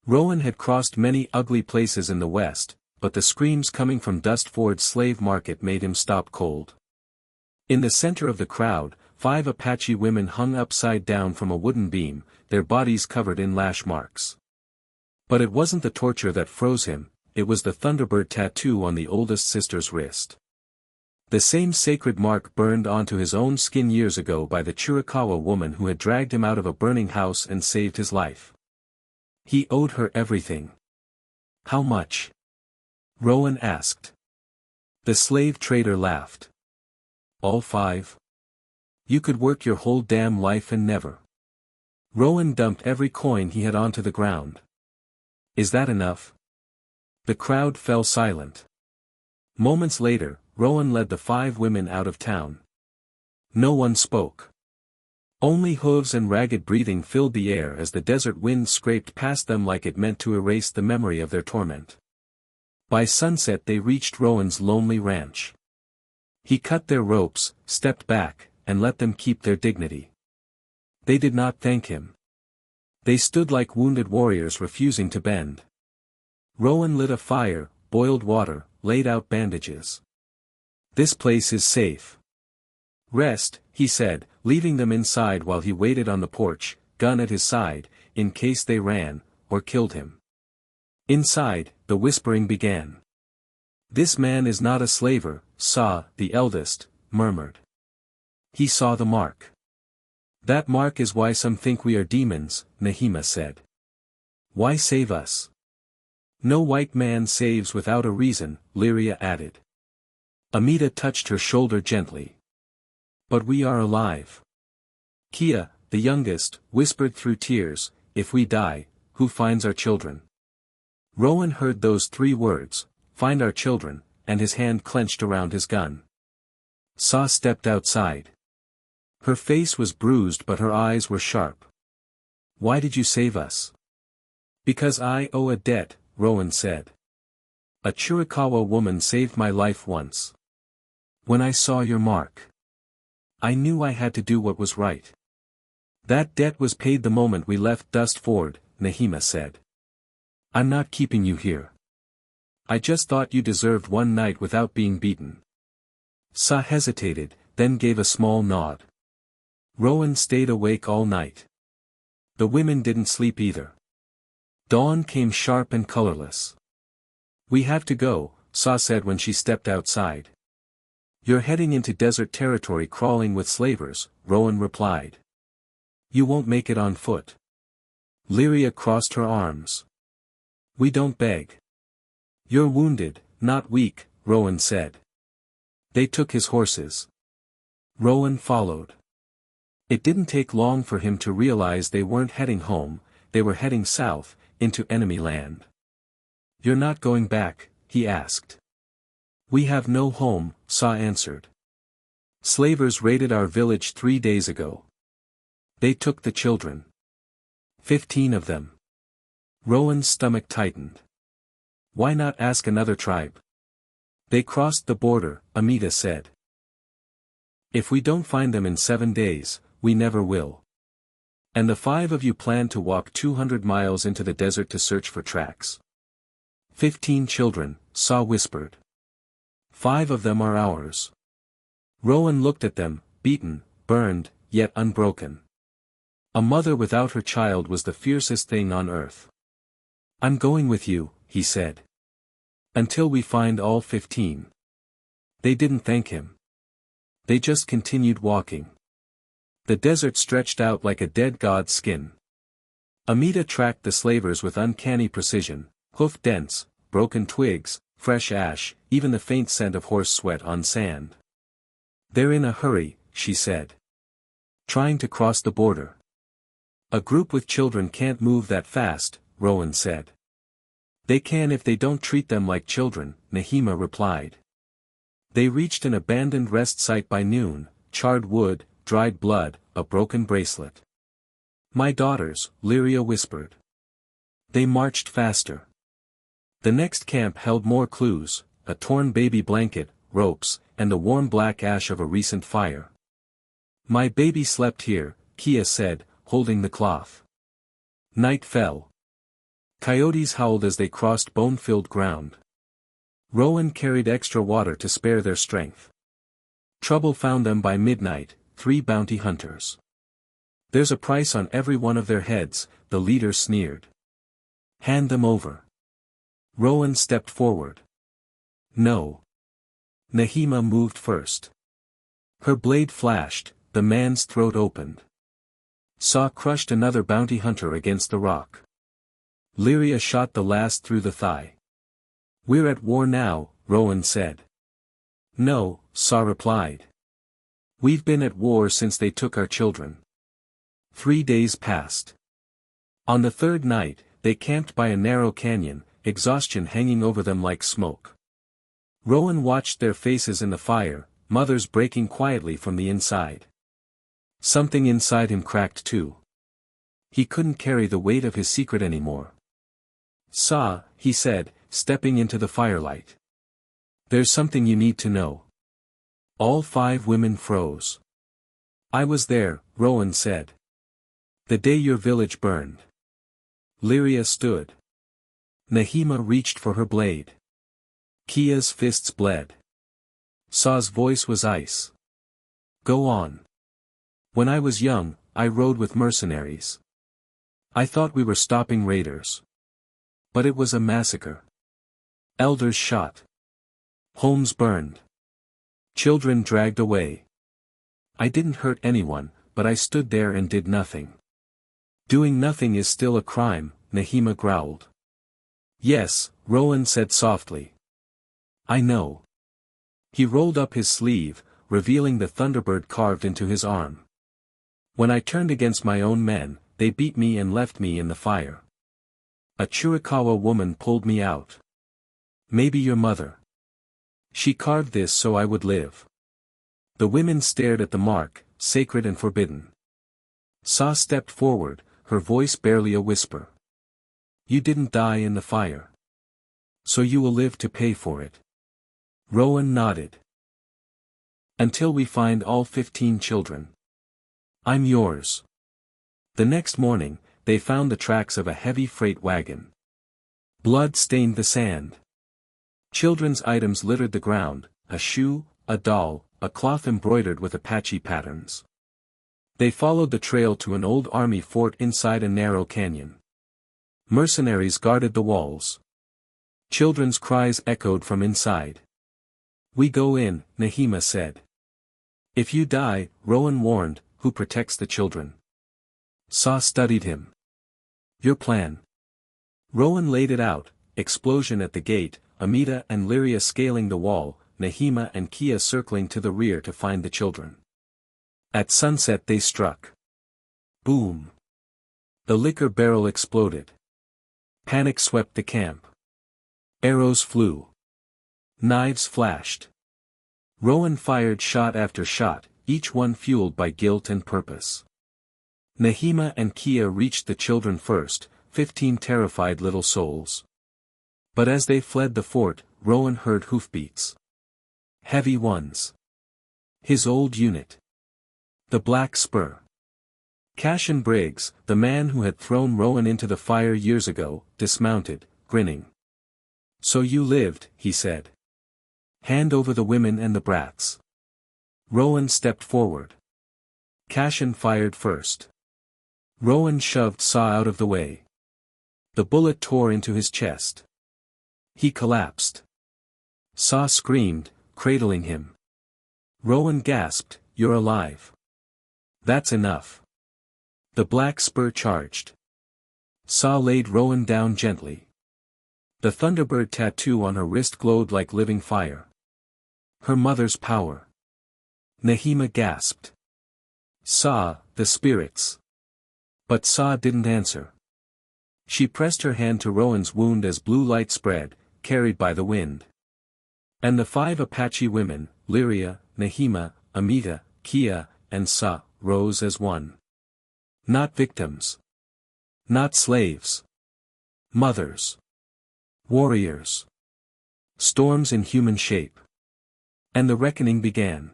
Rowan had crossed many ugly places in the West, but the screams coming from Dust Ford's slave market made him stop cold. In the center of the crowd, 5 Apache women hung upside down from a wooden beam, their bodies covered in lash marks. But it wasn't the torture that froze him, it was the Thunderbird tattoo on the oldest sister's wrist. The same sacred mark burned onto his own skin years ago by the Chiricahua woman who had dragged him out of a burning house and saved his life. He owed her everything. How much? Rowan asked. The slave trader laughed. All 5? You could work your whole damn life and never. Rowan dumped every coin he had onto the ground. Is that enough? The crowd fell silent. Moments later, Rowan led the 5 women out of town. No one spoke. Only hooves and ragged breathing filled the air as the desert wind scraped past them like it meant to erase the memory of their torment. By sunset they reached Rowan's lonely ranch. He cut their ropes, stepped back, and let them keep their dignity. They did not thank him. They stood like wounded warriors refusing to bend. Rowan lit a fire, boiled water, laid out bandages. This place is safe. Rest, he said, leaving them inside while he waited on the porch, gun at his side, in case they ran, or killed him. Inside, the whispering began. This man is not a slaver, Sa, the eldest, murmured. He saw the mark. That mark is why some think we are demons, Nehima said. Why save us? No white man saves without a reason, Lyria added. Amita touched her shoulder gently. But we are alive. Kia, the youngest, whispered through tears, if we die, who finds our children? Rowan heard those 3 words, find our children, and his hand clenched around his gun. Sa stepped outside. Her face was bruised but her eyes were sharp. Why did you save us? Because I owe a debt, Rowan said. A Chiricahua woman saved my life once. When I saw your mark, I knew I had to do what was right. That debt was paid the moment we left Dust Ford, Nehima said. I'm not keeping you here. I just thought you deserved one night without being beaten. Sa hesitated, then gave a small nod. Rowan stayed awake all night. The women didn't sleep either. Dawn came sharp and colorless. We have to go, Sa said when she stepped outside. You're heading into desert territory crawling with slavers, Rowan replied. You won't make it on foot. Lyria crossed her arms. We don't beg. You're wounded, not weak, Rowan said. They took his horses. Rowan followed. It didn't take long for him to realize they weren't heading home, they were heading south, into enemy land. You're not going back, he asked. We have no home, Sa answered. Slavers raided our village 3 days ago. They took the children. 15 of them. Rowan's stomach tightened. Why not ask another tribe? They crossed the border, Amita said. If we don't find them in 7 days, we never will. And the 5 of you plan to walk 200 miles into the desert to search for tracks. 15 children, Sa whispered. 5 of them are ours. Rowan looked at them, beaten, burned, yet unbroken. A mother without her child was the fiercest thing on earth. I'm going with you, he said. Until we find all 15. They didn't thank him. They just continued walking. The desert stretched out like a dead god's skin. Amita tracked the slavers with uncanny precision, hoof dents, broken twigs, fresh ash, even the faint scent of horse sweat on sand. They're in a hurry, she said. Trying to cross the border. A group with children can't move that fast, Rowan said. They can if they don't treat them like children, Nehima replied. They reached an abandoned rest site by noon, charred wood, dried blood, a broken bracelet. My daughters, Lyria whispered. They marched faster. The next camp held more clues, a torn baby blanket, ropes, and the warm black ash of a recent fire. My baby slept here, Kia said, holding the cloth. Night fell. Coyotes howled as they crossed bone-filled ground. Rowan carried extra water to spare their strength. Trouble found them by midnight, 3 bounty hunters. There's a price on every one of their heads, the leader sneered. Hand them over. Rowan stepped forward. No. Nehima moved first. Her blade flashed, the man's throat opened. Saw crushed another bounty hunter against the rock. Lyria shot the last through the thigh. We're at war now, Rowan said. No, Saw replied. We've been at war since they took our children. 3 days passed. On the 3rd night, they camped by a narrow canyon, exhaustion hanging over them like smoke. Rowan watched their faces in the fire, mothers breaking quietly from the inside. Something inside him cracked too. He couldn't carry the weight of his secret anymore. Saw, he said, stepping into the firelight. There's something you need to know. All 5 women froze. I was there, Rowan said. The day your village burned. Lyria stood. Nehima reached for her blade. Kia's fists bled. Saw's voice was ice. Go on. When I was young, I rode with mercenaries. I thought we were stopping raiders. But it was a massacre. Elders shot. Homes burned. Children dragged away. I didn't hurt anyone, but I stood there and did nothing. Doing nothing is still a crime, Nehima growled. Yes, Rowan said softly. I know. He rolled up his sleeve, revealing the thunderbird carved into his arm. When I turned against my own men, they beat me and left me in the fire. A Chiricahua woman pulled me out. Maybe your mother. She carved this so I would live. The women stared at the mark, sacred and forbidden. Saw stepped forward, her voice barely a whisper. You didn't die in the fire. So you will live to pay for it. Rowan nodded. Until we find all 15 children. I'm yours. The next morning, they found the tracks of a heavy freight wagon. Blood stained the sand. Children's items littered the ground, a shoe, a doll, a cloth embroidered with Apache patterns. They followed the trail to an old army fort inside a narrow canyon. Mercenaries guarded the walls. Children's cries echoed from inside. We go in, Nehima said. If you die, Rowan warned, who protects the children? Saw studied him. Your plan. Rowan laid it out, explosion at the gate, Amita and Lyria scaling the wall, Nehima and Kia circling to the rear to find the children. At sunset they struck. Boom. The liquor barrel exploded. Panic swept the camp. Arrows flew. Knives flashed. Rowan fired shot after shot, each one fueled by guilt and purpose. Nehima and Kia reached the children first, 15 terrified little souls. But as they fled the fort, Rowan heard hoofbeats. Heavy ones. His old unit. The Black Spur. Cashin Briggs, the man who had thrown Rowan into the fire years ago, dismounted, grinning. So you lived, he said. Hand over the women and the brats. Rowan stepped forward. Cashin fired first. Rowan shoved Saw out of the way. The bullet tore into his chest. He collapsed. Saw screamed, cradling him. Rowan gasped, You're alive. That's enough. The Black Spur charged. Saw laid Rowan down gently. The Thunderbird tattoo on her wrist glowed like living fire. Her mother's power. Nehima gasped. Saw, the spirits. But Saw didn't answer. She pressed her hand to Rowan's wound as blue light spread, carried by the wind. And the 5 Apache women, Lyria, Nehima, Amita, Kia, and Saw, rose as one. Not victims. Not slaves. Mothers. Warriors. Storms in human shape. And the reckoning began.